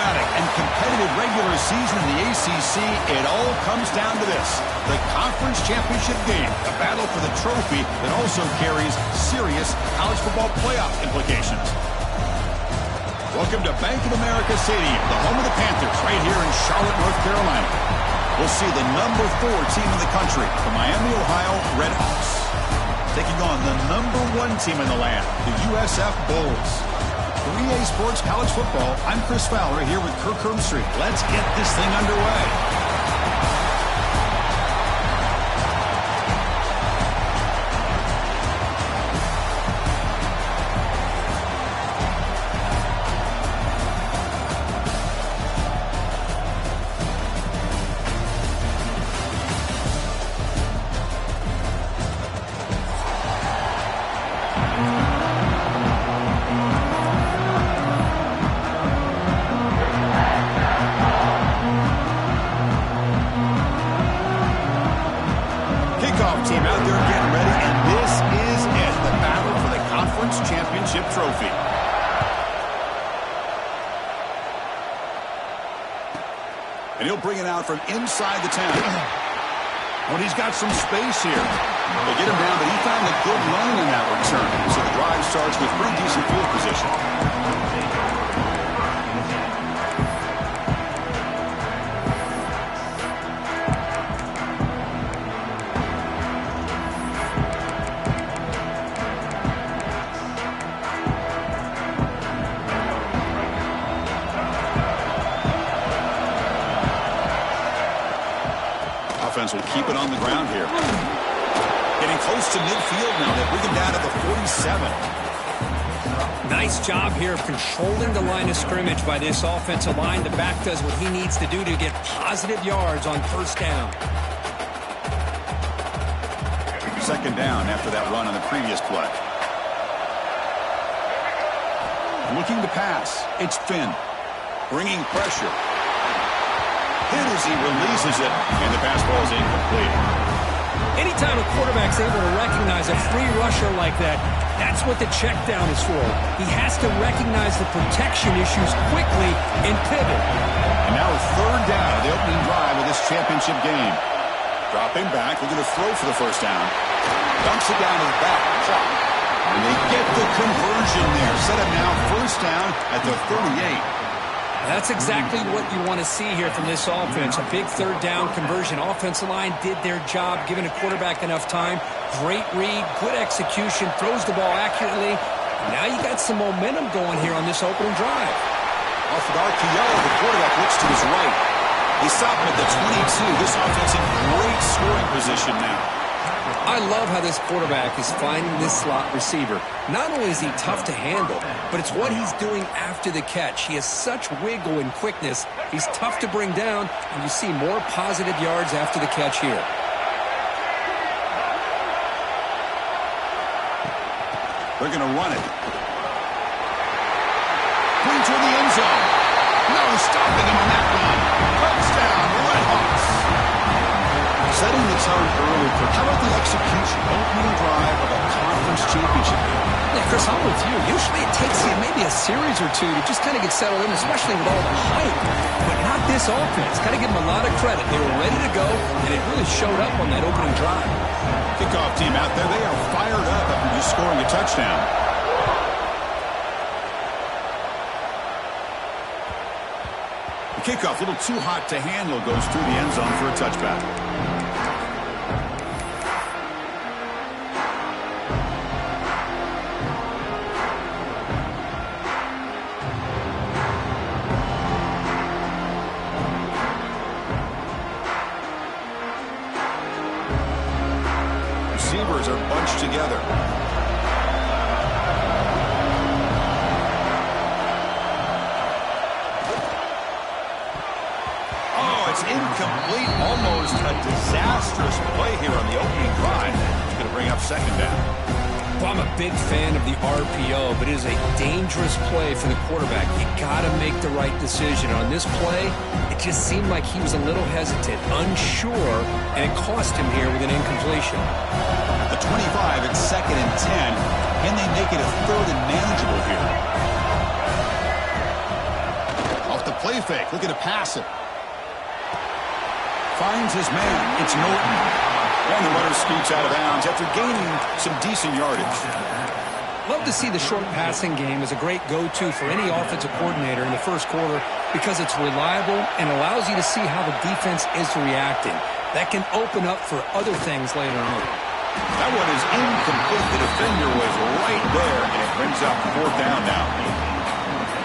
dramatic and competitive regular season in the ACC, it all comes down to this: the conference championship game, a battle for the trophy that also carries serious college football playoff implications. Welcome to Bank of America Stadium, the home of the Panthers, right here in Charlotte, North Carolina. We'll see the number 4 team in the country, the Miami OH Redhawks, taking on the number 1 team in the land, the USF Bulls. 3A Sports College Football. I'm Chris Fowler here with Kirk Herbstreit. Let's get this thing underway. Team out there getting ready, and this is it, the battle for the conference championship trophy. And he'll bring it out from inside the 10. Well, he's got some space here. They get him down, but he found a good lane in that return. So the drive starts with pretty decent field position. Will keep it on the ground here. Getting close to midfield now. They bring him down to the 47. Nice job here of controlling the line of scrimmage by this offensive line. The back does what he needs to do to get positive yards on first down. Second down after that run on the previous play. Looking to pass. It's Finn. Bringing pressure. Hit as he releases it, and the pass ball is incomplete. Anytime a quarterback's able to recognize a free rusher like that, that's what the check down is for. He has to recognize the protection issues quickly and pivot. And now a third down of the opening drive of this championship game. Dropping back, looking to throw for the first down. Dumps it down to the back. Clock. And they get the conversion there. Set up now first down at the 38. That's exactly what you want to see here from this offense. A big third down conversion. Offensive line did their job, giving a quarterback enough time. Great read, good execution, throws the ball accurately. Now you got some momentum going here on this opening drive. Off of RPO, the quarterback looks to his right. He's stopping at the 22. This offense in great scoring position now. I love how this quarterback is finding this slot receiver. Not only is he tough to handle, but it's what he's doing after the catch. He has such wiggle and quickness. He's tough to bring down, and you see more positive yards after the catch here. They're going to run it. Going toward the end zone. No stopping him on that run. Touchdown, Redhawks. Setting the tone early. How about the execution? Opening drive of a conference championship game. Yeah, Chris, I'm with you. Usually it takes you maybe a series or two to just kind of get settled in, especially with all the hype. But not this offense. Got to give them a lot of credit. They were ready to go, and it really showed up on that opening drive. Kickoff team out there. They are fired up after just scoring a touchdown. The kickoff, a little too hot to handle, goes through the end zone for a touchback. Receivers are bunched together. Oh, it's incomplete. Almost a disastrous play here on the opening drive. It's going to bring up second down. Well, I'm a big fan of the RPO, but it is a dangerous play for the quarterback. You got to make the right decision. On this play, it just seemed like he was a little hesitant, unsure, and it cost him here with an incompletion. The 25 at 2nd and 10. Can they make it a 3rd and manageable here? Off the play fake, looking to pass it. Finds his man. It's Norton. And the runner scoots out of bounds after gaining some decent yardage. Love to see the short passing game as a great go-to for any offensive coordinator in the first quarter because it's reliable and allows you to see how the defense is reacting. That can open up for other things later on. That one is incomplete. The defender was right there, and it brings up 4th down now.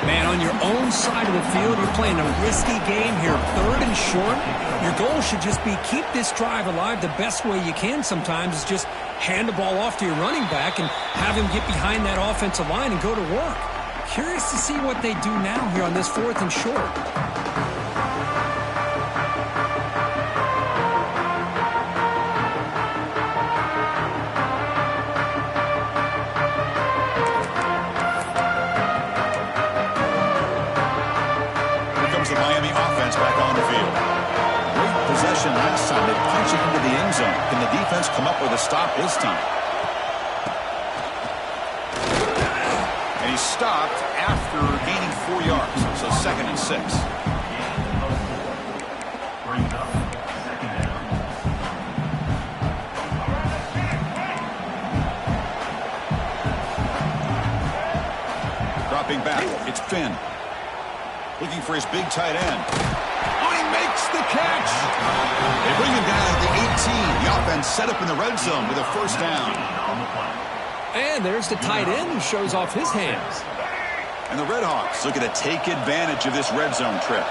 Man, on your own side of the field, you're playing a risky game here, 3rd and short. Your goal should just be keep this drive alive the best way you can sometimes is just hand the ball off to your running back and have him get behind that offensive line and go to work. Curious to see what they do now here on this 4th and short. The Miami offense back on the field. Great possession last time. They punched it into the end zone. Can the defense come up with a stop this time? And he stopped after gaining 4 yards. So 2nd and 6. Dropping back. It's Finn. Looking for his big tight end. Oh, he makes the catch. They bring him down at the 18. The offense set up in the red zone with a 1st down. And there's the tight end who shows off his hands. And the Redhawks looking to take advantage of this red zone trip.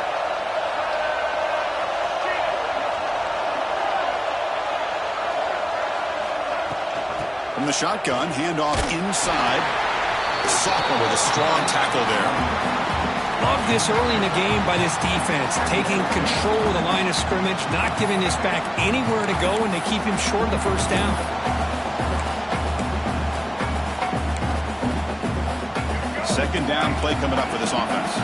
From the shotgun, handoff inside. Sophomore with a strong tackle there. Love this early in the game by this defense, taking control of the line of scrimmage, not giving this back anywhere to go, and they keep him short of the 1st down. Second down play coming up for this offense.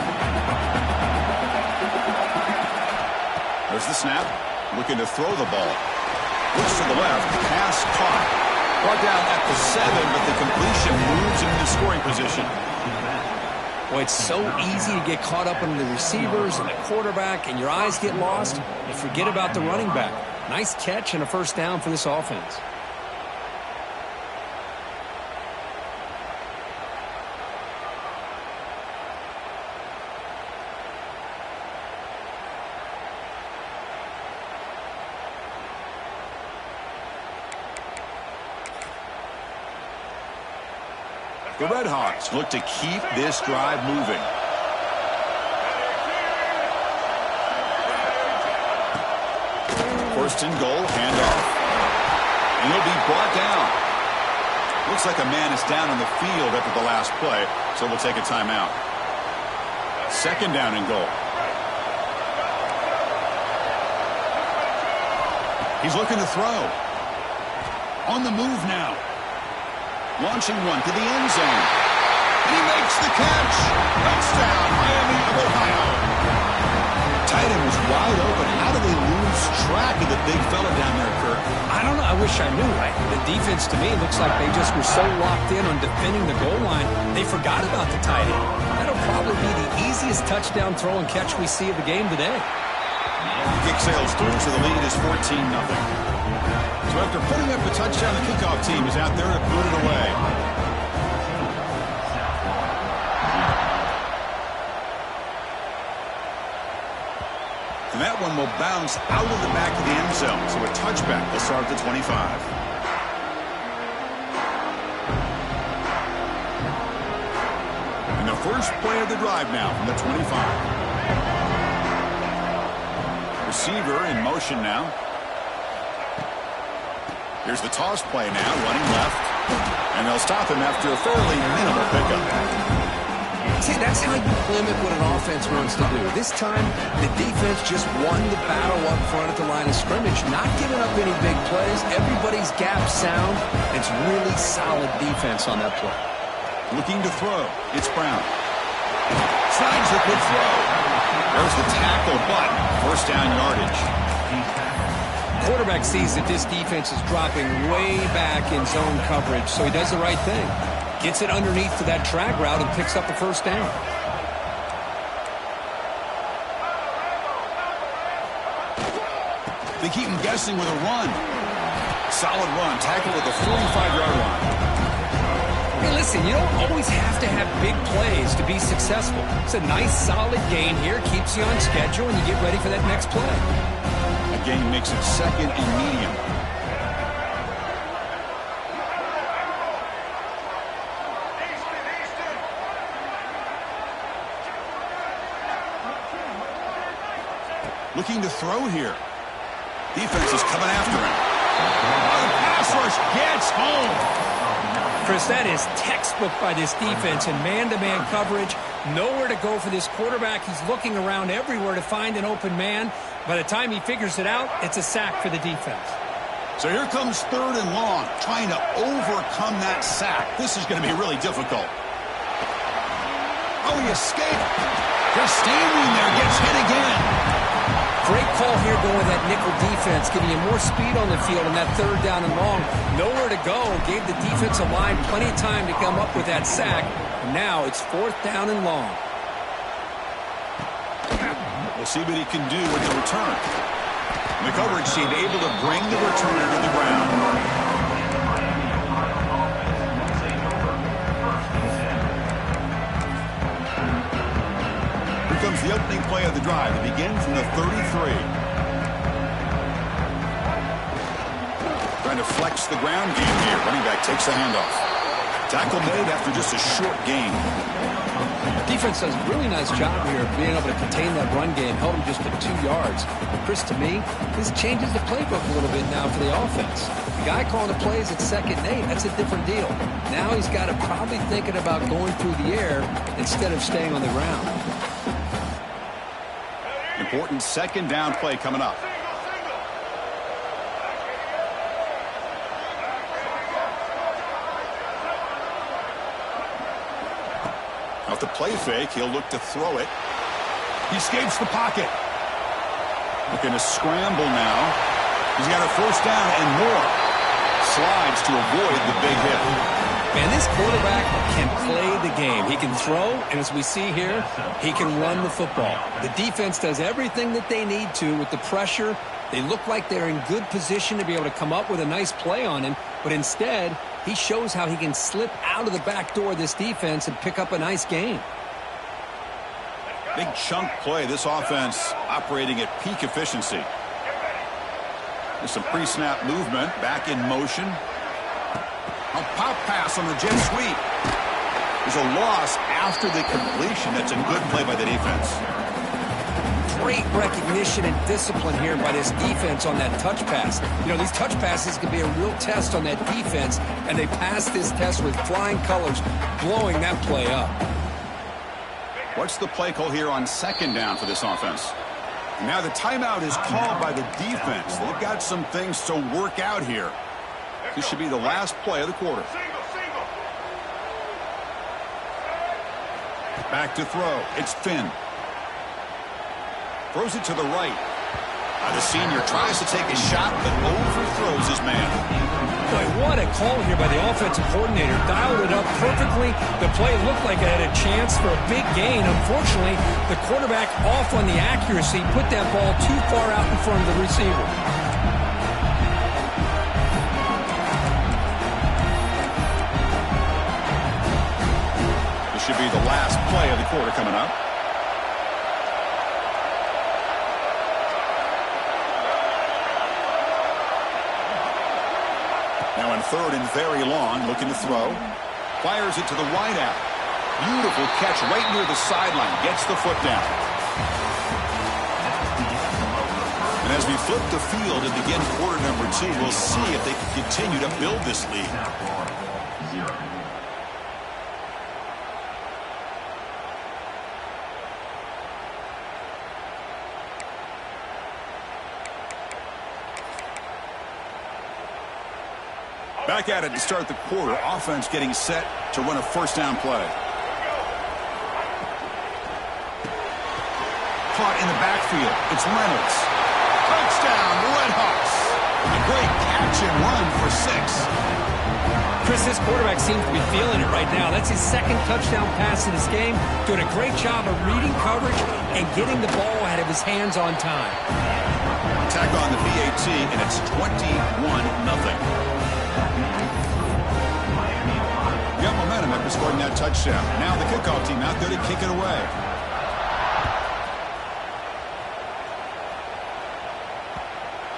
There's the snap. Looking to throw the ball. Looks to the left. Pass caught. Brought down at the 7, but the completion moves into the scoring position. Boy, it's so easy to get caught up in the receivers and the quarterback, and your eyes get lost. You forget about the running back. Nice catch and a 1st down for this offense. The Redhawks look to keep this drive moving. First and goal, handoff. And he'll be brought down. Looks like a man is down on the field after the last play, so we'll take a timeout. 2nd down and goal. He's looking to throw. On the move now. Launching one to the end zone. And he makes the catch. Touchdown, Miami of Ohio. Tight end was wide open. How do they lose track of the big fella down there, Kurt? I don't know. I wish I knew. The defense, to me, looks like they just were so locked in on defending the goal line, they forgot about the tight end. That'll probably be the easiest touchdown throw and catch we see of the game today. Kick sails through, so the lead is 14-0. So after putting up the touchdown, the kickoff team is out there to boot it away. And that one will bounce out of the back of the end zone. So a touchback will start at the 25. And the first play of the drive now from the 25. Receiver in motion now. Here's the toss play now, running left. And they'll stop him after a fairly minimal pickup. See, that's how you limit what an offense wants to do. This time, the defense just won the battle up front at the line of scrimmage, not giving up any big plays. Everybody's gap sound. It's really solid defense on that play. Looking to throw. It's Brown. Slides a good throw. There's the tackle, but 1st down yardage. Quarterback sees that this defense is dropping way back in zone coverage, so he does the right thing. Gets it underneath to that drag route and picks up the 1st down. They keep him guessing with a run. Solid run, tackled at the 45-yard line. Hey, listen, you don't always have to have big plays to be successful. It's a nice, solid gain here. Keeps you on schedule, and you get ready for that next play. A gain makes it second and medium. Looking to throw here. Defense is coming after him. The pass rush gets home. Chris, that is textbook by this defense in man-to-man coverage. Nowhere to go for this quarterback. He's looking around everywhere to find an open man. By the time he figures it out, it's a sack for the defense. So here comes 3rd and long, trying to overcome that sack. This is going to be really difficult. Oh, he escaped. Just standing there, gets hit again. Great call here going with that nickel defense, giving you more speed on the field on that 3rd down and long. Nowhere to go. Gave the defensive line plenty of time to come up with that sack. And now it's 4th down and long. We'll see what he can do with the return. The coverage team able to bring the returner to the ground. Here comes the opening play of the drive. It begins from the 33. Trying to flex the ground game here. Running back takes the handoff. Tackle made after just a short gain. Defense does a really nice job here of being able to contain that run game, held him just at 2 yards. Chris, to me, this changes the playbook a little bit now for the offense. The guy calling the plays at 2nd and 8, that's a different deal. Now he's got to probably thinking about going through the air instead of staying on the ground. Important 2nd down play coming up. Off the play fake, he'll look to throw it. He escapes the pocket. Looking to scramble now. He's got a 1st down and more. Slides to avoid the big hit. Man, this quarterback can play the game. He can throw, and as we see here, he can run the football. The defense does everything that they need to with the pressure. They look like they're in good position to be able to come up with a nice play on him, but instead, he shows how he can slip out of the back door of this defense and pick up a nice gain. Big chunk play. This offense operating at peak efficiency. There's some pre-snap movement. Back in motion. A pop pass on the jet sweep. There's a loss after the completion. That's a good play by the defense. Great recognition and discipline here by this defense on that touch pass. You know, these touch passes can be a real test on that defense, and they passed this test with flying colors, blowing that play up. What's the play call here on 2nd down for this offense? Now the timeout is called by the defense. They've got some things to work out here. This should be the last play of the quarter. Back to throw. It's Finn. Throws it to the right. The senior tries to take a shot, but overthrows his man. Boy, what a call here by the offensive coordinator. Dialed it up perfectly. The play looked like it had a chance for a big gain. Unfortunately, the quarterback off on the accuracy, put that ball too far out in front of the receiver. This should be the last play of the quarter coming up. Now in 3rd and very long, looking to throw. Fires it to the wide out. Beautiful catch right near the sideline. Gets the foot down. And as we flip the field and begin quarter number 2, we'll see if they can continue to build this lead. Back at it to start the quarter. Offense getting set to run a 1st down play. Caught in the backfield. It's Reynolds. Touchdown, the Redhawks. A great catch and run for 6. Chris, this quarterback seems to be feeling it right now. That's his 2nd touchdown pass in this game. Doing a great job of reading coverage and getting the ball out of his hands on time. Tack on the PAT, and it's 21-0. Got momentum after scoring that touchdown. Now the kickoff team out there to kick it away.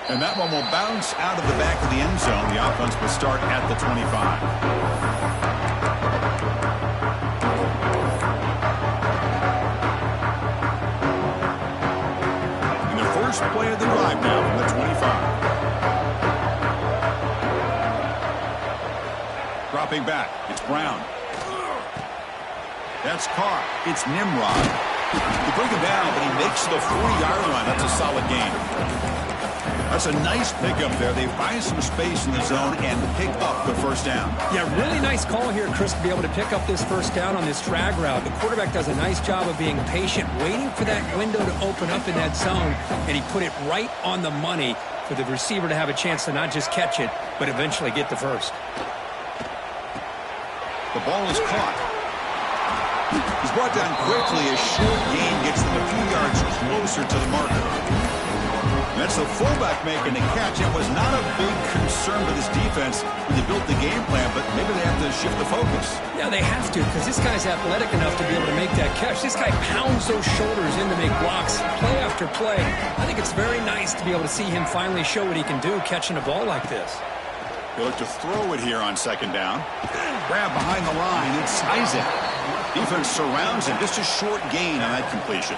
And that one will bounce out of the back of the end zone. The offense will start at the 25. And the first play of the drive now from the 25. Dropping back, it's Brown. That's Carr. It's Nimrod. They bring him down, but he makes the 40-yard line. That's a solid gain. That's a nice pickup there. They find some space in the zone and pick up the first down. Yeah, really nice call here, Chris, to be able to pick up this first down on this drag route. The quarterback does a nice job of being patient, waiting for that window to open up in that zone, and he put it right on the money for the receiver to have a chance to not just catch it, but eventually get the first. The ball is caught. He's brought down quickly. A short gain gets them a few yards closer to the marker. That's the fullback making the catch. It was not a big concern for this defense when they built the game plan, but maybe they have to shift the focus. Yeah, they have to, because this guy's athletic enough to be able to make that catch. This guy pounds those shoulders in to make blocks play after play. I think it's very nice to be able to see him finally show what he can do catching a ball like this. They look to throw it here on second down. Grab behind the line and size it. Defense surrounds him. Just a short gain on that completion.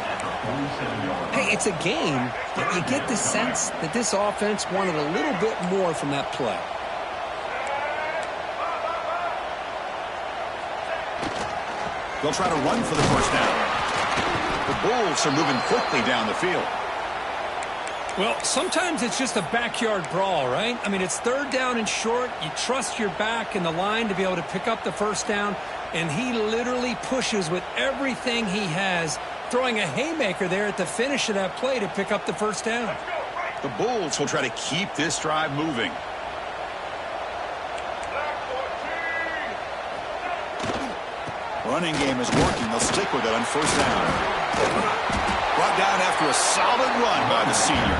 Hey, it's a game, but you get the sense that this offense wanted a little bit more from that play. They'll try to run for the first down. The Bulls are moving quickly down the field. Well, sometimes it's just a backyard brawl, right? I mean, it's third down and short. You trust your back in the line to be able to pick up the first down, and he literally pushes with everything he has, throwing a haymaker there at the finish of that play to pick up the first down. The Bulls will try to keep this drive moving. Running game is working. They'll stick with it on first down. Brought down after a solid run by the senior.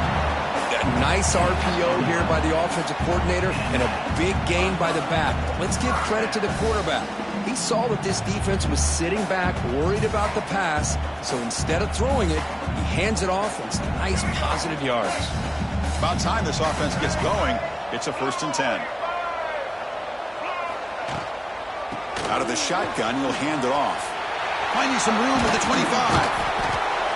A nice RPO here by the offensive coordinator and a big gain by the back. Let's give credit to the quarterback. He saw that this defense was sitting back, worried about the pass, so instead of throwing it, he hands it off and some nice positive yards. About time this offense gets going. It's a 1st and 10. Out of the shotgun, he'll hand it off. Finding some room with the 25.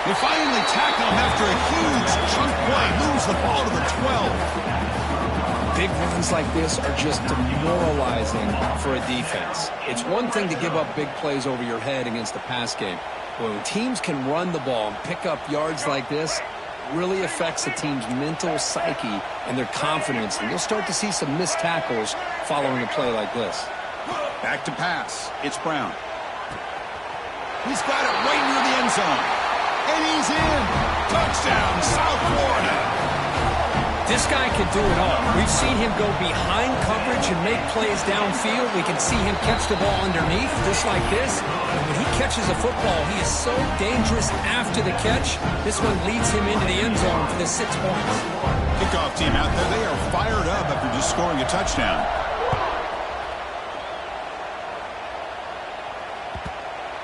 They finally tackle him after a huge chunk play. Moves the ball to the 12. Big runs like this are just demoralizing for a defense. It's one thing to give up big plays over your head against the pass game. But when teams can run the ball and pick up yards like this, it really affects the team's mental psyche and their confidence. And you'll start to see some missed tackles following a play like this. Back to pass. It's Brown. He's got it right near the end zone. And he's in. Touchdown, South Florida. This guy can do it all. We've seen him go behind coverage and make plays downfield. We can see him catch the ball underneath, just like this. And when he catches a football, he is so dangerous after the catch. This one leads him into the end zone for the 6 points. Kickoff team out there, they are fired up after just scoring a touchdown.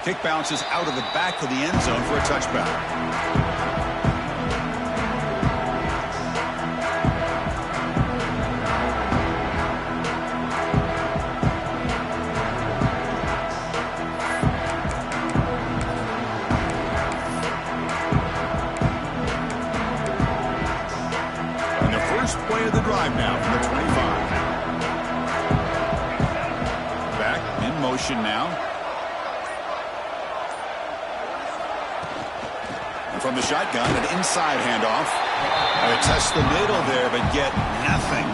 Kick bounces out of the back of the end zone for a touchback. And the first play of the drive now from the 25. Back in motion now. From the shotgun, an inside handoff. And they test the middle there, but get nothing.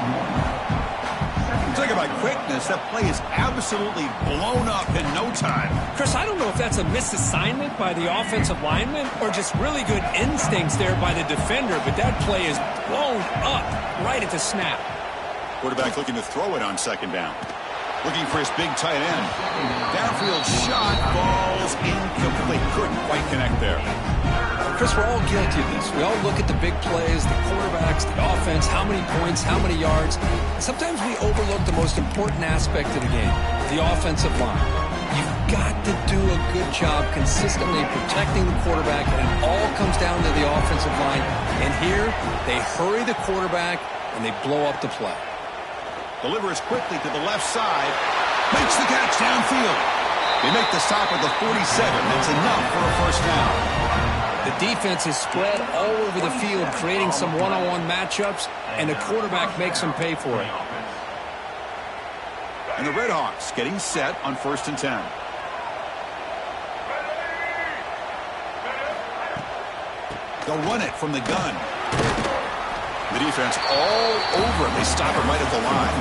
Talk about quickness. That play is absolutely blown up in no time. Chris, I don't know if that's a misassignment by the offensive lineman or just really good instincts there by the defender, but that play is blown up right at the snap. Quarterback looking to throw it on second down. Looking for his big tight end. Downfield shot, balls incomplete. Couldn't quite connect there. Chris, we're all guilty of this. We all look at the big plays, the quarterbacks, the offense, how many points, how many yards. And sometimes we overlook the most important aspect of the game, the offensive line. You've got to do a good job consistently protecting the quarterback, and it all comes down to the offensive line. And here, they hurry the quarterback, and they blow up the play. Delivers quickly to the left side. Makes the catch downfield. They make the stop at the 47. That's enough for a first down. The defense is spread all over the field, creating some one-on-one matchups, and the quarterback makes them pay for it. And the Redhawks getting set on 1st and 10. They'll run it from the gun. The defense all over it. They stop it right at the line.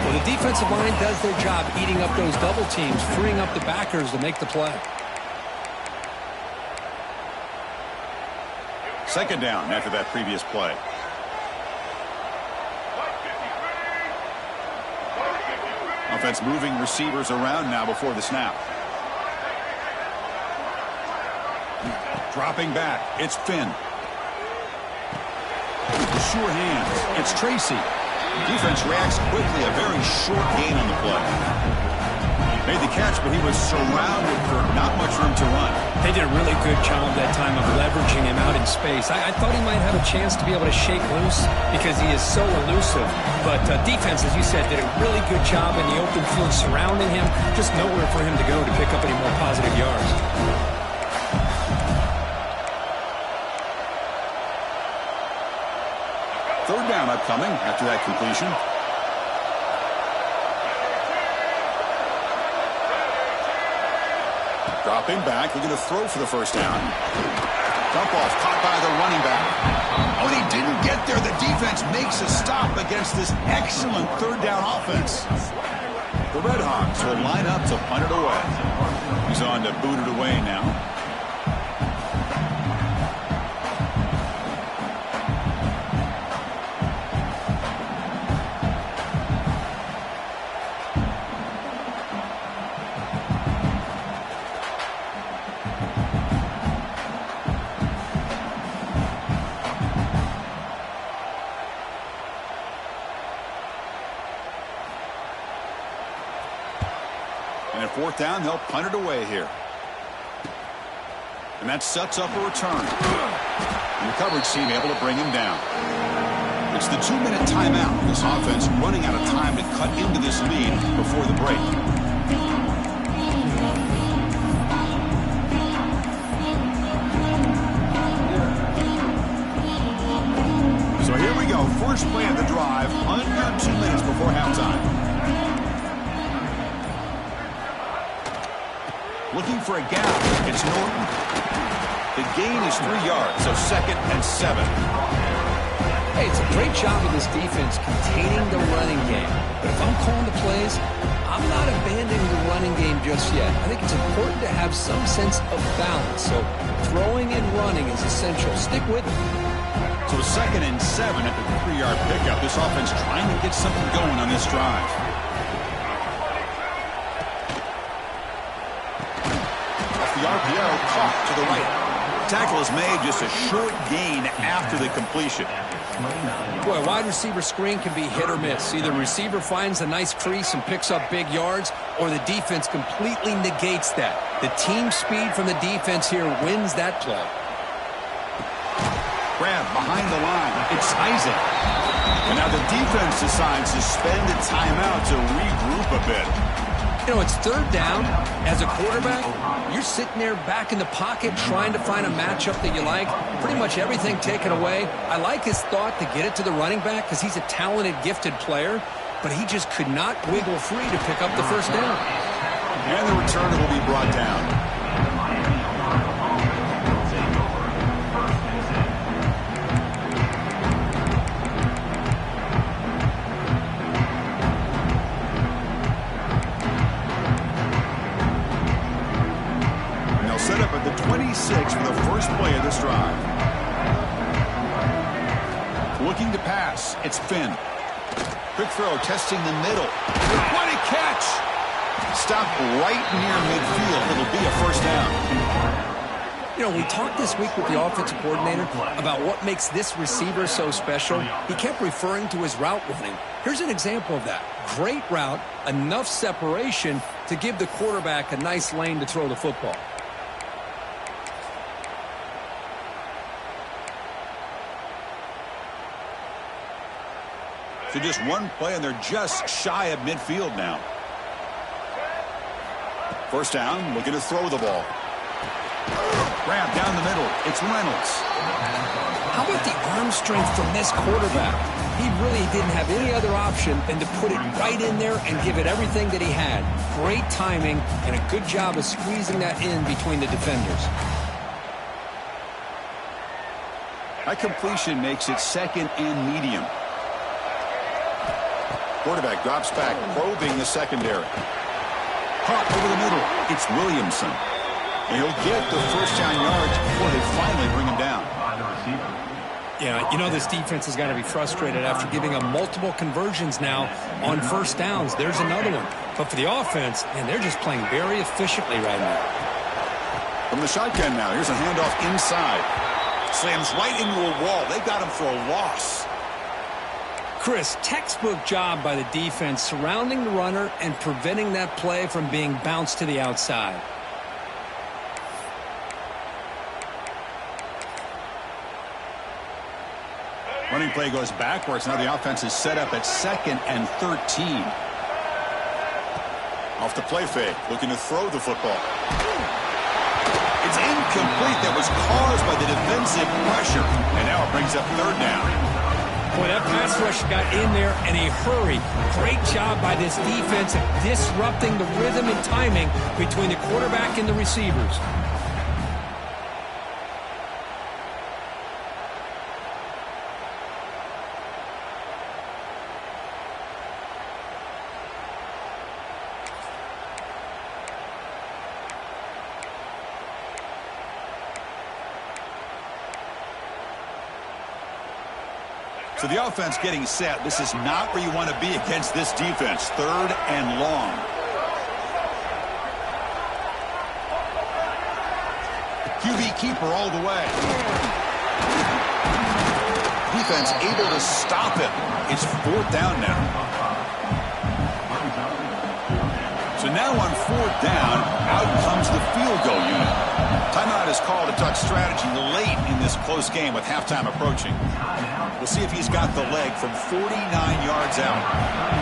Well, the defensive line does their job eating up those double teams, freeing up the backers to make the play. 2nd down after that previous play. Offense moving receivers around now before the snap. Dropping back. It's Finn. Sure hands. It's Tracy. Defense reacts quickly. A very short gain on the play. Made the catch, but he was surrounded for not much room to run. They did a really good job that time of leveraging him out in space. I thought he might have a chance to be able to shake loose because he is so elusive. But defense, as you said, did a really good job in the open field surrounding him. Just nowhere for him to go to pick up any more positive yards. Third down upcoming after that completion. Dropping back, looking to throw for the first down. Dump off, caught by the running back. Oh, and he didn't get there. The defense makes a stop against this excellent 3rd down offense. The Redhawks will line up to punt it away. He's on to boot it away now. And at 4th down, they'll punt it away here. And that sets up a return. And the coverage team able to bring him down. It's the 2-minute timeout. This offense running out of time to cut into this lead before the break. So here we go. First play of the drive, under 2 minutes before halftime. Looking for a gap. It's Norton. The gain is 3 yards, so 2nd and 7. Hey, it's a great job of this defense containing the running game. But if I'm calling the plays, I'm not abandoning the running game just yet. I think it's important to have some sense of balance. So throwing and running is essential. Stick with it. So 2nd and 7 at the 3-yard pickup. This offense trying to get something going on this drive. The RPO caught to the right. Tackle is made, just a short gain after the completion. Boy, a wide receiver screen can be hit or miss. Either the receiver finds a nice crease and picks up big yards, or the defense completely negates that. The team speed from the defense here wins that play. Grab behind the line. It's Isaac. And now the defense decides to spend a timeout to regroup a bit. You know, it's 3rd down. As a quarterback, you're sitting there back in the pocket trying to find a matchup that you like. Pretty much everything taken away. I like his thought to get it to the running back because he's a talented, gifted player, but he just could not wiggle free to pick up the first down. And the returner will be brought down. Set up at the 26 for the first play of this drive. Looking to pass. It's Finn. Quick throw, testing the middle. What a catch! Stopped right near midfield. It'll be a first down. You know, we talked this week with the offensive coordinator about what makes this receiver so special. He kept referring to his route running. Here's an example of that. Great route, enough separation to give the quarterback a nice lane to throw the football. So just one play, and they're just shy of midfield now. First down, looking to throw the ball. Grab down the middle. It's Reynolds. How about the arm strength from this quarterback? He really didn't have any other option than to put it right in there and give it everything that he had. Great timing and a good job of squeezing that in between the defenders. That completion makes it second and medium. Quarterback drops back, probing the secondary. Caught over the middle. It's Williamson. And he'll get the first down yards before they finally bring him down. Yeah, you know this defense has got to be frustrated after giving them multiple conversions now on first downs. There's another one. But for the offense, man, they're just playing very efficiently right now. From the shotgun now, here's a handoff inside. Slams right into a wall. They got him for a loss. Chris, textbook job by the defense surrounding the runner and preventing that play from being bounced to the outside. Running play goes backwards. Now the offense is set up at 2nd and 13. Off the play fake, looking to throw the football. It's incomplete. That was caused by the defensive pressure. And now it brings up 3rd down. Boy, that pass rush got in there in a hurry. Great job by this defense of disrupting the rhythm and timing between the quarterback and the receivers. So the offense getting set. This is not where you want to be against this defense. 3rd and long. QB keeper all the way. Defense able to stop it. It's 4th down now. So now on 4th down, out comes the field goal unit. Timeout is called to talk strategy late in this close game with halftime approaching. We'll see if he's got the leg from 49 yards out.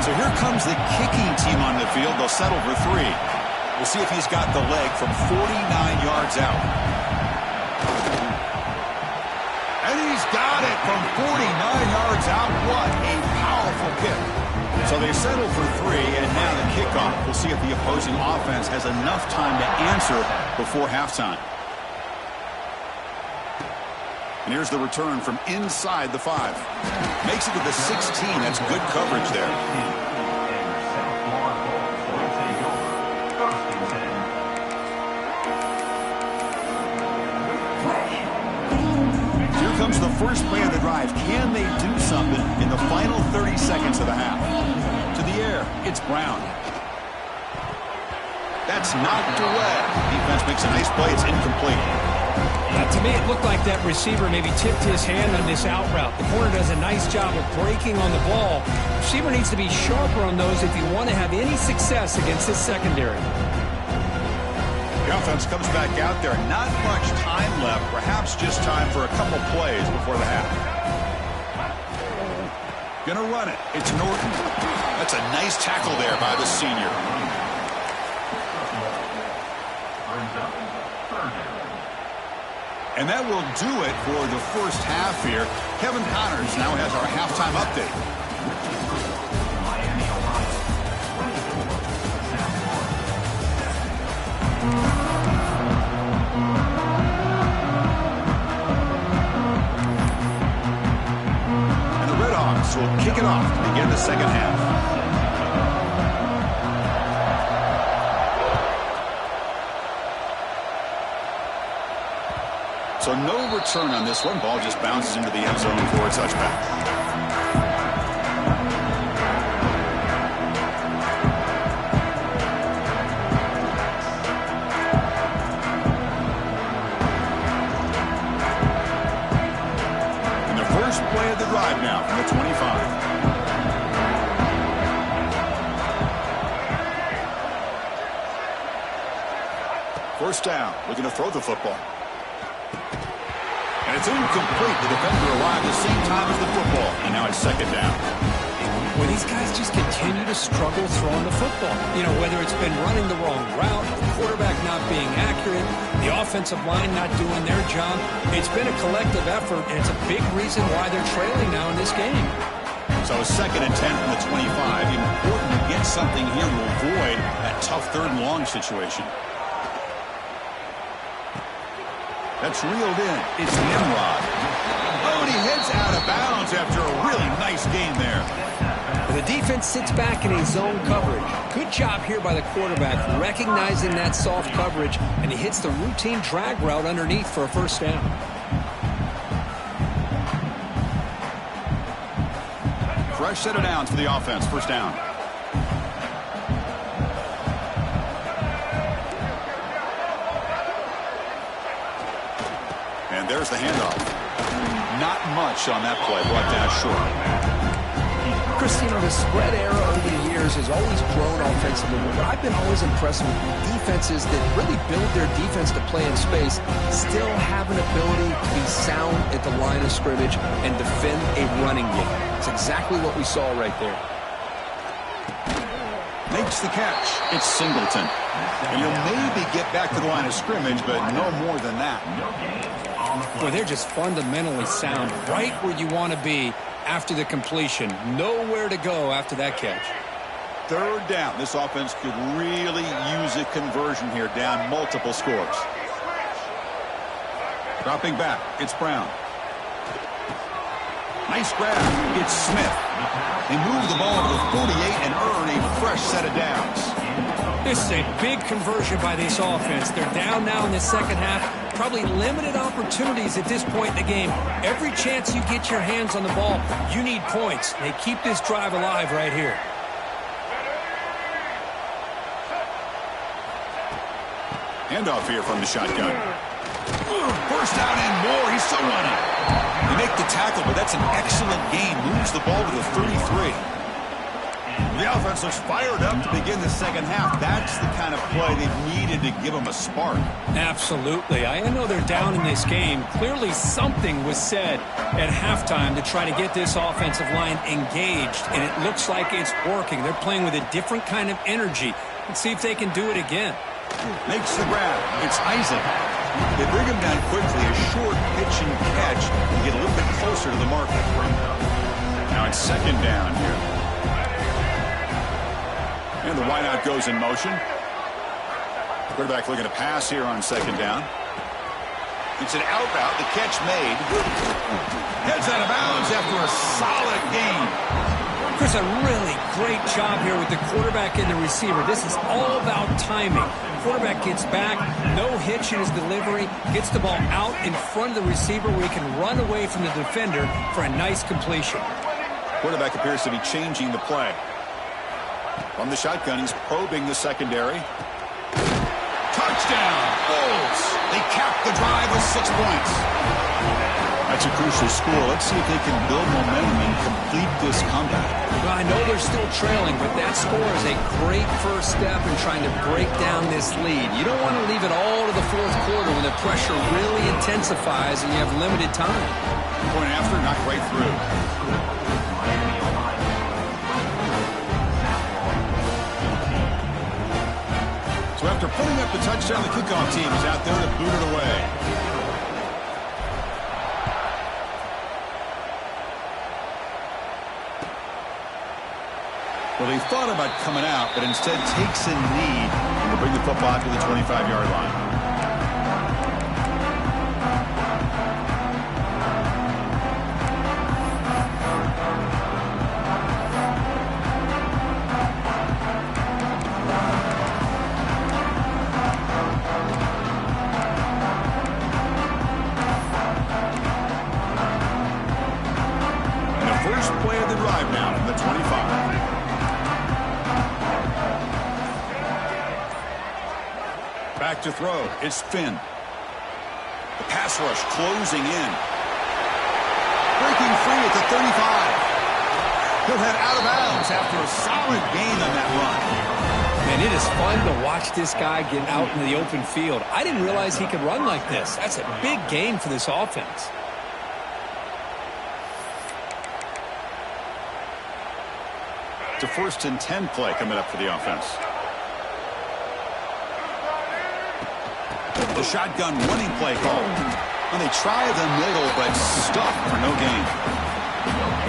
So here comes the kicking team on the field. They'll settle for 3. We'll see if he's got the leg from 49 yards out. And he's got it from 49 yards out. What a powerful kick. So they settle for 3, and now the kickoff. We'll see if the opposing offense has enough time to answer before halftime. And here's the return from inside the 5. Makes it to the 16. That's good coverage there. Here comes the first play of the drive. Can they do something in the final 30 seconds of the half? To the air, it's Brown. That's knocked away. Defense makes a nice play. It's incomplete. To me, it looked like that receiver maybe tipped his hand on this out route. The corner does a nice job of breaking on the ball. The receiver needs to be sharper on those if you want to have any success against this secondary. The offense comes back out there. Not much time left. Perhaps just time for a couple plays before the half. Gonna run it. It's Norton. That's a nice tackle there by the senior. And that will do it for the first half here. Kevin Connors now has our halftime update. And the Redhawks will kick it off to begin the second half. So no return on this one. Ball just bounces into the end zone for a touchback. First down, looking to throw the football. And it's incomplete. The defender arrived at the same time as the football. And now it's second down. Well, these guys just continue to struggle throwing the football. You know, whether it's been running the wrong route, the quarterback not being accurate, the offensive line not doing their job. It's been a collective effort, and it's a big reason why they're trailing now in this game. So second and 10 from the 25. Important to get something here to avoid that tough third and long situation. That's reeled in. It's Nimrod. Oh, and he heads out of bounds after a really nice gain there. The defense sits back in a zone coverage. Good job here by the quarterback, recognizing that soft coverage, and he hits the routine drag route underneath for a first down. Fresh set of downs for the offense. First down. And there's the handoff. Not much on that play. Brought down short. Chris, you know, the spread era over the years has always grown offensively, but I've been always impressed with defenses that really build their defense to play in space, still have an ability to be sound at the line of scrimmage and defend a running game. It's exactly what we saw right there. Makes the catch. It's Singleton. And he'll maybe get back to the line of scrimmage, but no more than that. Boy, they're just fundamentally sound, right where you want to be after the completion. Nowhere to go after that catch. Third down. This offense could really use a conversion here, down multiple scores. Dropping back. It's Brown. Nice grab. It's Smith. They move the ball to the 48 and earn a fresh set of downs. This is a big conversion by this offense. They're down now in the second half. Probably limited opportunities at this point in the game. Every chance you get your hands on the ball, you need points. They keep this drive alive right here. Handoff here from the shotgun. First down and more. He's still running. They make the tackle, but that's an excellent gain. Moves the ball to the 33. The offense looks fired up to begin the second half. That's the kind of play they've needed to give them a spark. Absolutely. I know they're down in this game. Clearly something was said at halftime to try to get this offensive line engaged, and it looks like it's working. They're playing with a different kind of energy. Let's see if they can do it again. Makes the grab. It's Isaac. They bring him down quickly. A short pitch and catch and get a little bit closer to the marker. Now it's second down here. And the wideout goes in motion. Quarterback looking to pass here on second down. It's an out route. The catch made. Heads out of bounds after a solid gain. Chris, a really great job here with the quarterback and the receiver. This is all about timing. Quarterback gets back, no hitch in his delivery, gets the ball out in front of the receiver where he can run away from the defender for a nice completion. Quarterback appears to be changing the play. From the shotgun, he's probing the secondary. Touchdown! Bulls! They cap the drive with 6 points. That's a crucial score. Let's see if they can build momentum and complete this comeback. Well, I know they're still trailing, but that score is a great first step in trying to break down this lead. You don't want to leave it all to the fourth quarter when the pressure really intensifies and you have limited time. Point after, knocked right through. So after putting up the touchdown, the kickoff team is out there to boot it away. Well, they thought about coming out, but instead takes a knee and will bring the football out to the 25-yard line. And the first play of the drive now from the 25. Back to throw. It's Finn. The pass rush closing in. Breaking free at the 35. He'll head out of bounds after a solid gain on that run. And it is fun to watch this guy get out in the open field. I didn't realize he could run like this. That's a big gain for this offense. It's a 1st and 10 play coming up for the offense. The shotgun running play call. And they try the middle, but stuck for no gain.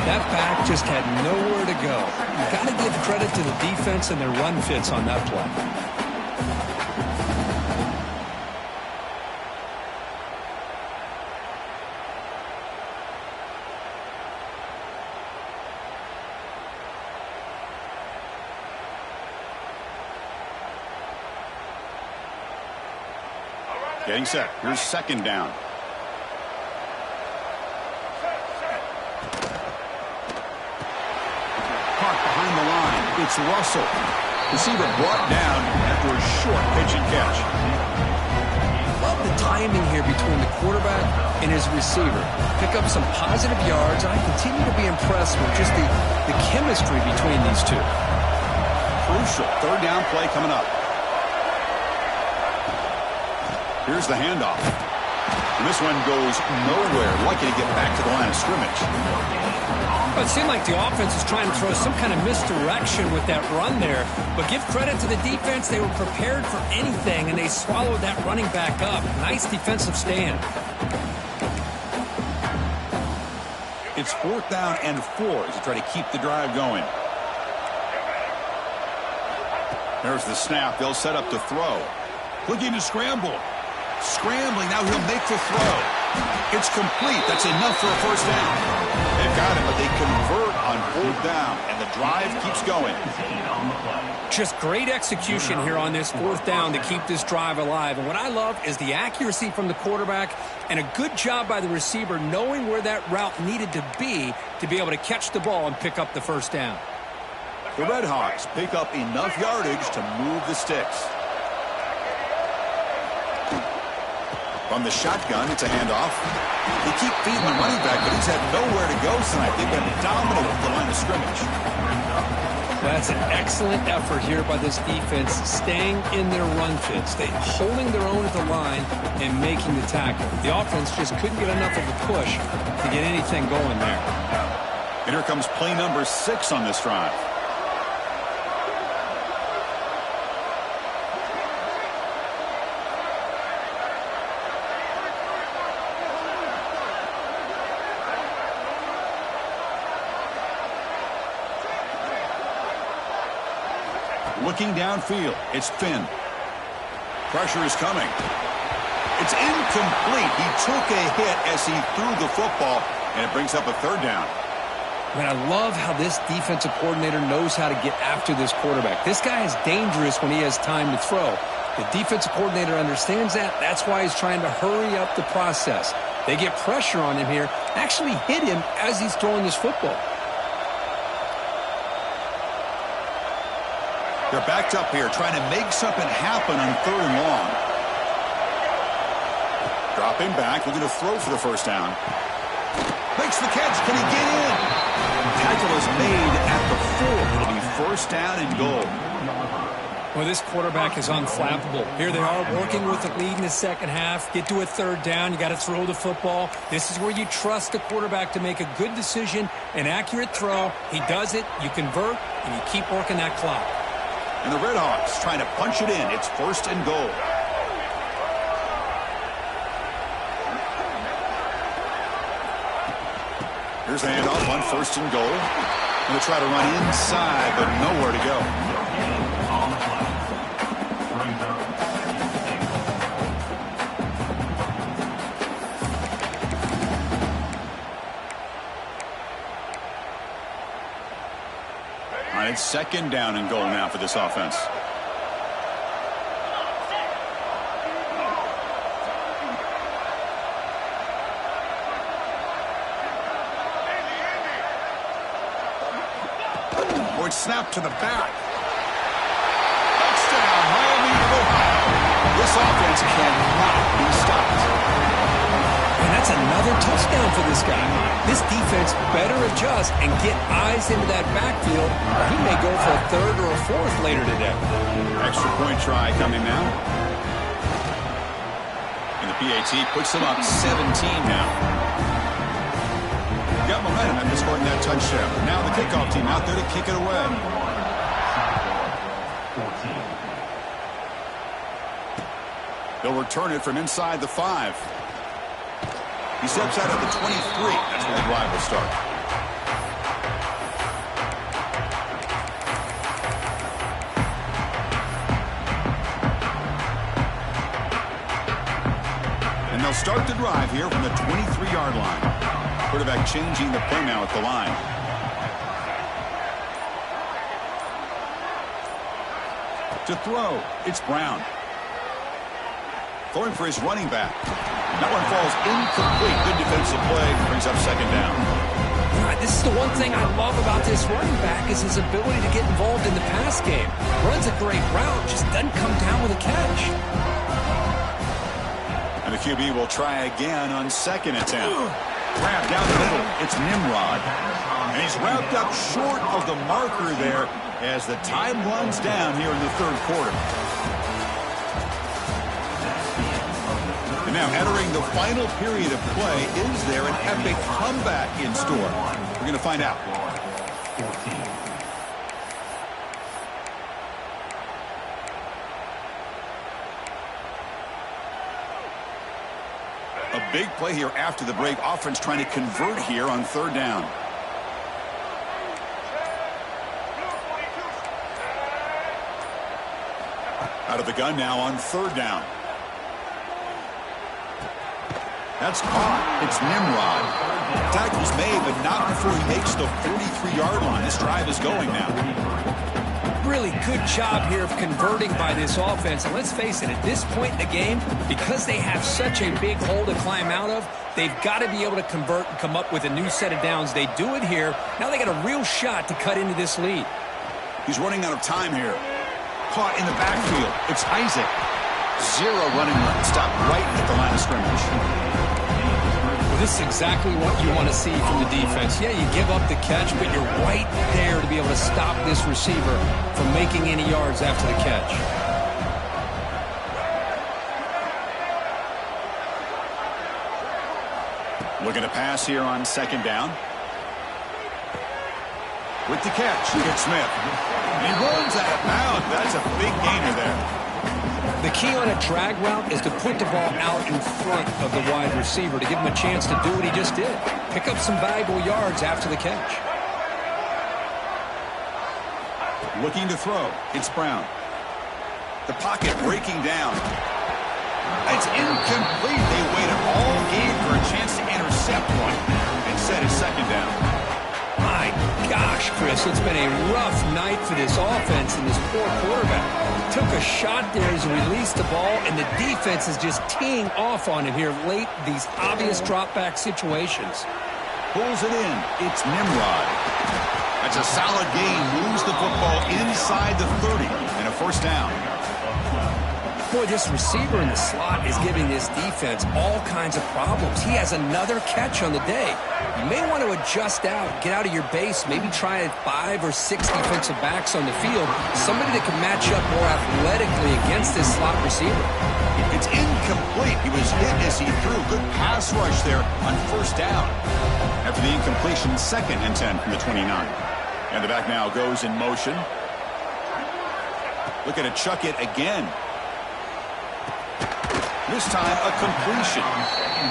That back just had nowhere to go. You've got to give credit to the defense and their run fits on that play. Getting set. Here's 2nd down. Park behind the line. It's Russell. Receiver brought down after a short pitch and catch. Love the timing here between the quarterback and his receiver. Pick up some positive yards. I continue to be impressed with just the chemistry between these two. Crucial 3rd down play coming up. Here's the handoff. And this one goes nowhere. Lucky to get back to the line of scrimmage. Well, it seemed like the offense was trying to throw some kind of misdirection with that run there. But give credit to the defense. They were prepared for anything, and they swallowed that running back up. Nice defensive stand. It's 4th down and 4 as they try to keep the drive going. There's the snap. They'll set up to throw. Looking to scramble. Scrambling, now he'll make the throw. It's complete. That's enough for a 1st down. They've got it, but they convert on 4th down, and the drive keeps going. Just great execution here on this 4th down to keep this drive alive. And what I love is the accuracy from the quarterback and a good job by the receiver knowing where that route needed to be able to catch the ball and pick up the 1st down. The Red Hawks pick up enough yardage to move the sticks. From the shotgun, it's a handoff. They keep feeding the running back, but he's had nowhere to go tonight. They've been dominant at the line of scrimmage. That's an excellent effort here by this defense, staying in their run fits. They holding their own at the line and making the tackle. The offense just couldn't get enough of a push to get anything going there. And here comes play number 6 on this drive. Looking downfield, it's Finn. Pressure is coming. It's incomplete. He took a hit as he threw the football, and it brings up a 3rd down. Man, I love how this defensive coordinator knows how to get after this quarterback. This guy is dangerous when he has time to throw. The defensive coordinator understands that. That's why he's trying to hurry up the process. They get pressure on him here, actually hit him as he's throwing this football. They're backed up here, trying to make something happen on 3rd and long. Dropping back, looking to throw for the 1st down. Makes the catch. Can he get in? Tackle is made at the 4. It'll be 1st down and goal. Well, this quarterback is unflappable. Here they are working with the lead in the 2nd half. Get to a 3rd down. You got to throw the football. This is where you trust the quarterback to make a good decision, an accurate throw. He does it. You convert, and you keep working that clock. And the Red Hawks trying to punch it in. It's 1st and goal. Here's the handoff on 1st and goal. Going to try to run inside, but nowhere to go. All right, it's 2nd down and goal now for this offense. Snap to the back. Touchdown, Miami OH. This offense cannot be stopped. And That's another touchdown for this guy. This defense better adjust and get eyes into that backfield, or he may go for a third or a fourth later today. Extra point try coming now. And the PAT puts them up 17 now. Got momentum after scoring that touchdown. Now the kickoff team out there to kick it away. They'll return it from inside the 5. He steps out of the 23. That's where the drive will start. And they'll start the drive here from the 23-yard line. Quarterback changing the play now at the line. To throw, it's Brown. Going for his running back. That one falls incomplete. Good defensive play. Brings up second down. This is the one thing I love about this running back is his ability to get involved in the pass game. Runs a great route, just doesn't come down with a catch. And the QB will try again on second attempt. Grab down the middle. It's Nimrod. And he's wrapped up short of the marker there as the time runs down here in the third quarter. And now entering the final period of play, is there an epic comeback in store? We're going to find out. A big play here after the break. Offense trying to convert here on third down. Out of the gun now on third down. That's caught. It's Nimrod. Tackle's made, but not before he makes the 43-yard line. This drive is going now. Really good job here of converting by this offense. And let's face it, at this point in the game, because they have such a big hole to climb out of, they've got to be able to convert and come up with a new set of downs. They do it here. Now they got a real shot to cut into this lead. He's running out of time here. Caught in the backfield. It's Isaac. Zero running room. Stopped right at the line of scrimmage. This is exactly what you want to see from the defense. Yeah, you give up the catch, but you're right there to be able to stop this receiver from making any yards after the catch. Looking to pass here on second down. With the catch, it's Smith. And he runs out of bounds. That's a big gainer there. The key on a drag route is to put the ball out in front of the wide receiver to give him a chance to do what he just did. Pick up some valuable yards after the catch. Looking to throw. It's Brown. The pocket breaking down. It's incomplete. They waited all game for a chance to intercept one. Instead, it's second down. My gosh, Chris, it's been a rough night for this offense and this poor quarterback. Took a shot there as he released the ball, and the defense is just teeing off on it here late, these obvious drop-back situations. Pulls it in. It's Nimrod. That's a solid game. Moves the football inside the 30 and a first down. Boy, this receiver in the slot is giving this defense all kinds of problems. He has another catch on the day. You may want to adjust out, get out of your base, maybe try 5 or 6 defensive backs on the field, somebody that can match up more athletically against this slot receiver. It's incomplete. He was hit as he threw. Good pass rush there on first down. After the incompletion, 2nd and 10 from the 29. And the back now goes in motion. Looking to chuck it again. This time, a completion.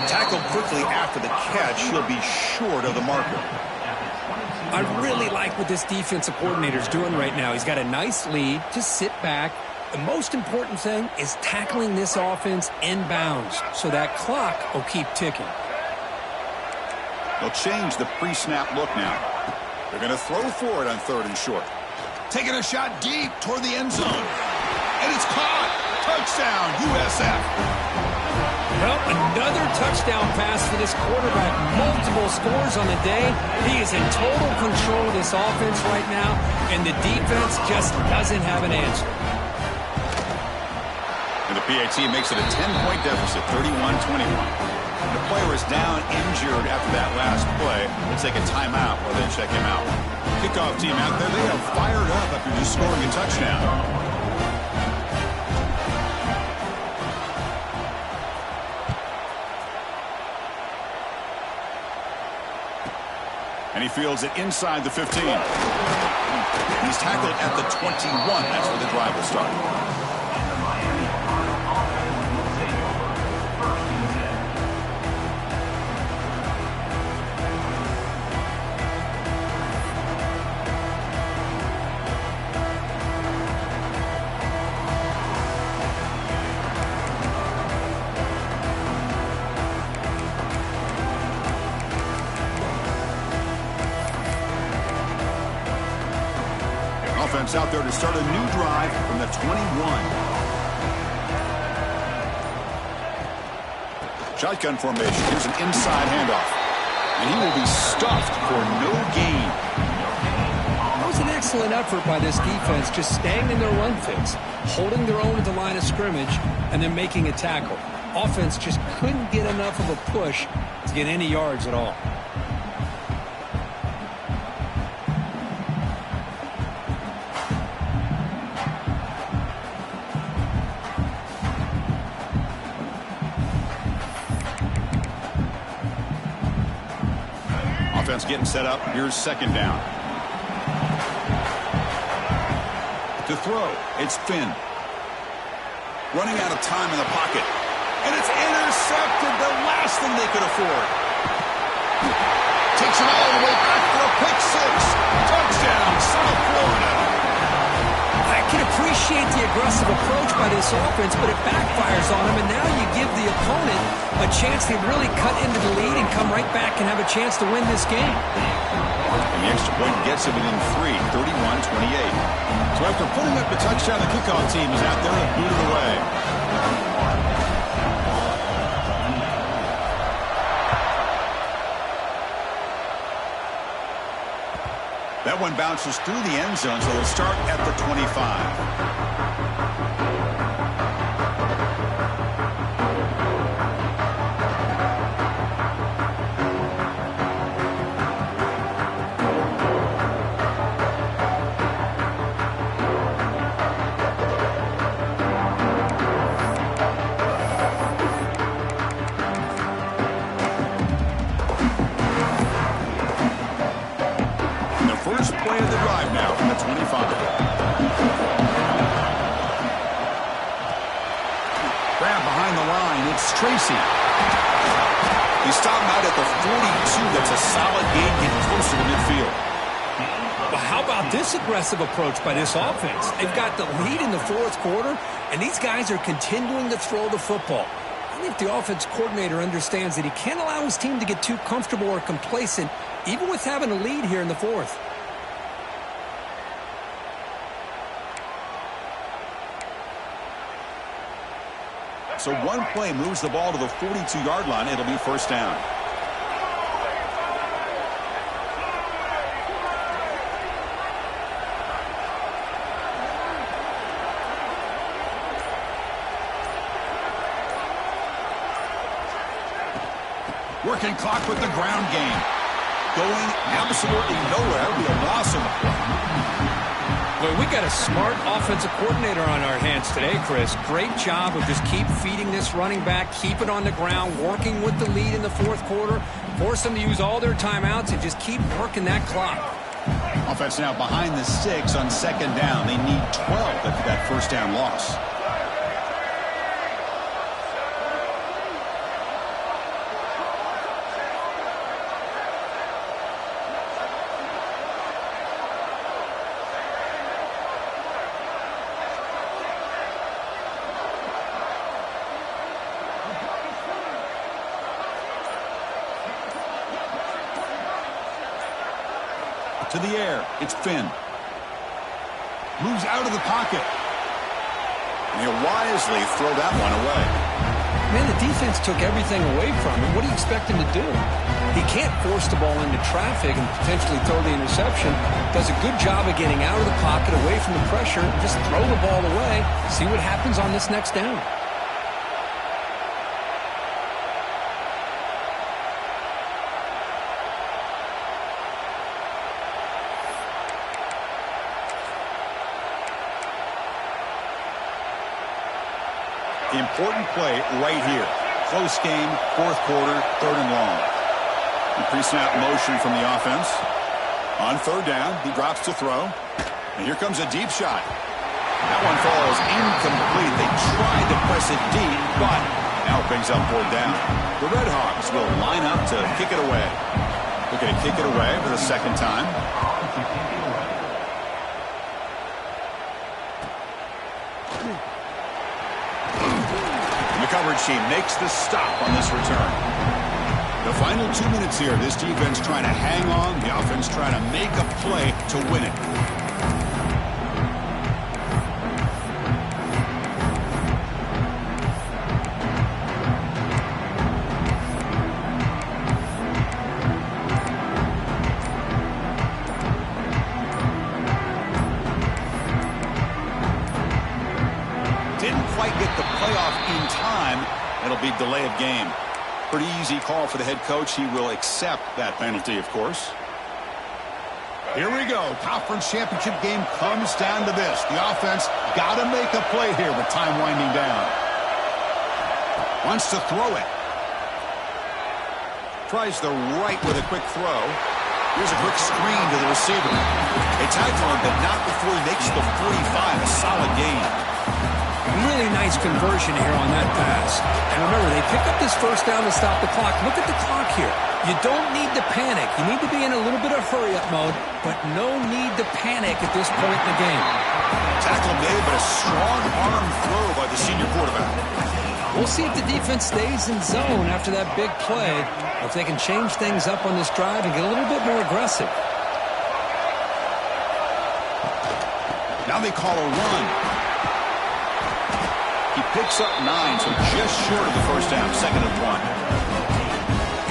Tackled quickly after the catch. He'll be short of the marker. I really like what this defensive coordinator is doing right now. He's got a nice lead. Just sit back. The most important thing is tackling this offense inbounds so that clock will keep ticking. They'll change the pre-snap look now. They're going to throw for it on 3rd and short. Taking a shot deep toward the end zone. And it's caught. Touchdown, USF. Well, another touchdown pass for this quarterback. Multiple scores on the day. He is in total control of this offense right now, and the defense just doesn't have an answer. And the PAT makes it a 10-point deficit, 31-21. The player is down injured after that last play. Let's take a timeout while they check him out. Kickoff team out there, they are fired up after just scoring a touchdown. And he fields it inside the 15. He's tackled at the 21. That's where the drive will start. Offense out there to start a new drive from the 21. Shotgun formation. Here's an inside handoff. And he will be stuffed for no gain. That was an excellent effort by this defense, just staying in their run fix, holding their own at the line of scrimmage, and then making a tackle. Offense just couldn't get enough of a push to get any yards at all. Offense getting set up. Here's second down. To throw, it's Finn. Running out of time in the pocket. And it's intercepted, the last thing they could afford. Takes it all the way back for a pick six. Touchdown, South Florida. I can appreciate the aggressive approach by this offense, but it backfires on them, and now you give the opponent a chance to really cut into the lead and come right back and have a chance to win this game. And the extra point gets him within 3, 31-28. So after putting up the touchdown, the kickoff team is out there to boot it away. That one bounces through the end zone, so they'll start at the 25. Play of the drive now from the 25. Grab behind the line. It's Tracy. He stopped out at the 42. That's a solid gain, getting closer to midfield. Well, how about this aggressive approach by this offense? They've got the lead in the fourth quarter, and these guys are continuing to throw the football. I think the offense coordinator understands that he can't allow his team to get too comfortable or complacent, even with having a lead here in the fourth. So one play moves the ball to the 42-yard line. It'll be first down. Working clock with the ground game. Going absolutely nowhere. It'll be a loss on the play. Well, we got a smart offensive coordinator on our hands today, Chris. Great job of just keep feeding this running back, keep it on the ground, working with the lead in the fourth quarter, force them to use all their timeouts, and just keep working that clock. Offense now behind the 6 on second down. They need 12 after that first down loss. To the air, it's Finn. Moves out of the pocket. And he'll wisely throw that one away. Man, the defense took everything away from him. What do you expect him to do? He can't force the ball into traffic and potentially throw the interception. Does a good job of getting out of the pocket, away from the pressure, just throw the ball away, see what happens on this next down. important play right here. Close game, fourth quarter, third and long. Pre-snap motion from the offense. On third down, he drops to throw. And here comes a deep shot. That one falls incomplete. They tried to press it deep, but now it brings up fourth down. The Red Hawks will line up to kick it away. Looking to kick it away for the second time. The coverage team makes the stop on this return. The final 2 minutes here. This defense trying to hang on. The offense trying to make a play to win it. Didn't quite get the playoff in time. It'll be delay of game. Pretty easy call for the head coach. He will accept that penalty, of course. Here we go. Conference championship game comes down to this. The offense got to make a play here with time winding down. Wants to throw it. Tries the right with a quick throw. Here's a quick screen to the receiver. They tackle him, but not before he makes the 45. A solid gain. Really nice conversion here on that pass. And remember, they pick up this first down to stop the clock. Look at the clock here. You don't need to panic. You need to be in a little bit of hurry-up mode, but no need to panic at this point in the game. Tackle made, but a strong arm throw by the senior quarterback. We'll see if the defense stays in zone after that big play, or if they can change things up on this drive and get a little bit more aggressive. Now they call a run. He picks up 9, so just short of the first down, second and 1.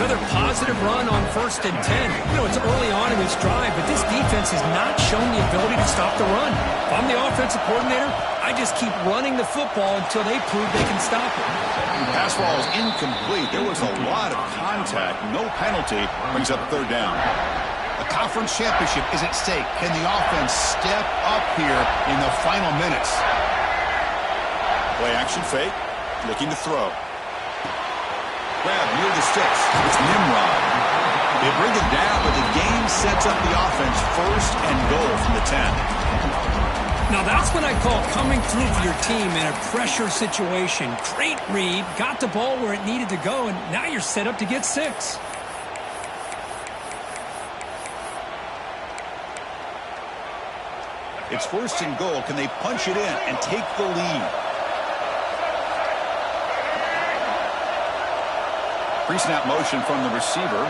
Another positive run on 1st and 10. You know, it's early on in this drive, but this defense has not shown the ability to stop the run. If I'm the offensive coordinator, I just keep running the football until they prove they can stop it. The pass ball is incomplete. There was a lot of contact. No penalty. Brings up third down. The conference championship is at stake. Can the offense step up here in the final minutes? Play action fake. Looking to throw. Grab near the sticks. It's Nimrod. They bring it down, but the game sets up the offense first and goal from the 10. Now that's what I call coming through for your team in a pressure situation. Great read, got the ball where it needed to go, and now you're set up to get 6. It's 1st and goal. Can they punch it in and take the lead? Pre-snap motion from the receiver.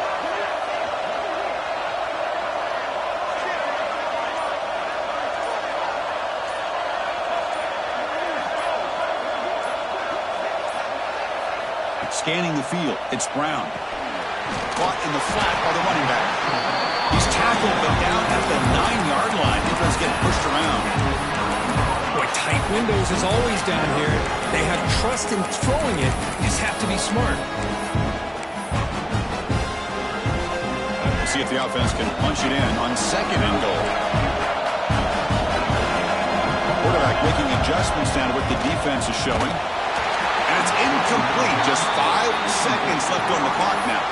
Scanning the field. It's Brown. Caught in the flat by the running back. He's tackled, but down at the 9-yard line. Defense getting pushed around. Boy, tight windows is always down here. They have trust in throwing it. You just have to be smart. See if the offense can punch it in on 2nd and goal. Quarterback making adjustments down to what the defense is showing. And it's incomplete. Just 5 seconds left on the clock now.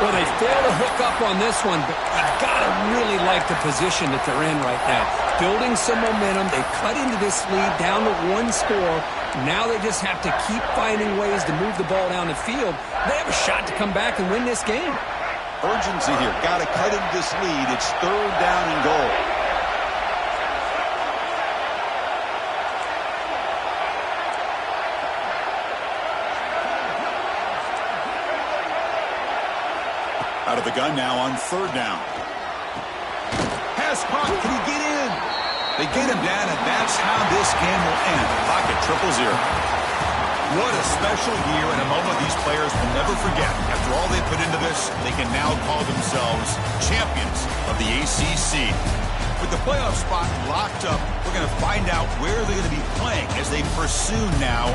Well, they failed to hook up on this one, but you got to really like the position that they're in right now. Building some momentum. They cut into this lead down to 1 score. Now they just have to keep finding ways to move the ball down the field. They have a shot to come back and win this game. Urgency here. Got to cut into this lead. It's 3rd down and goal. Out of the gun now on 3rd down. Pass caught. Can he get in? They get him down, and that's how this game will end. Pocket 0-0. What a special year and a moment these players will never forget. After all they put into this, they can now call themselves champions of the ACC. With the playoff spot locked up, we're going to find out where they're going to be playing as they pursue now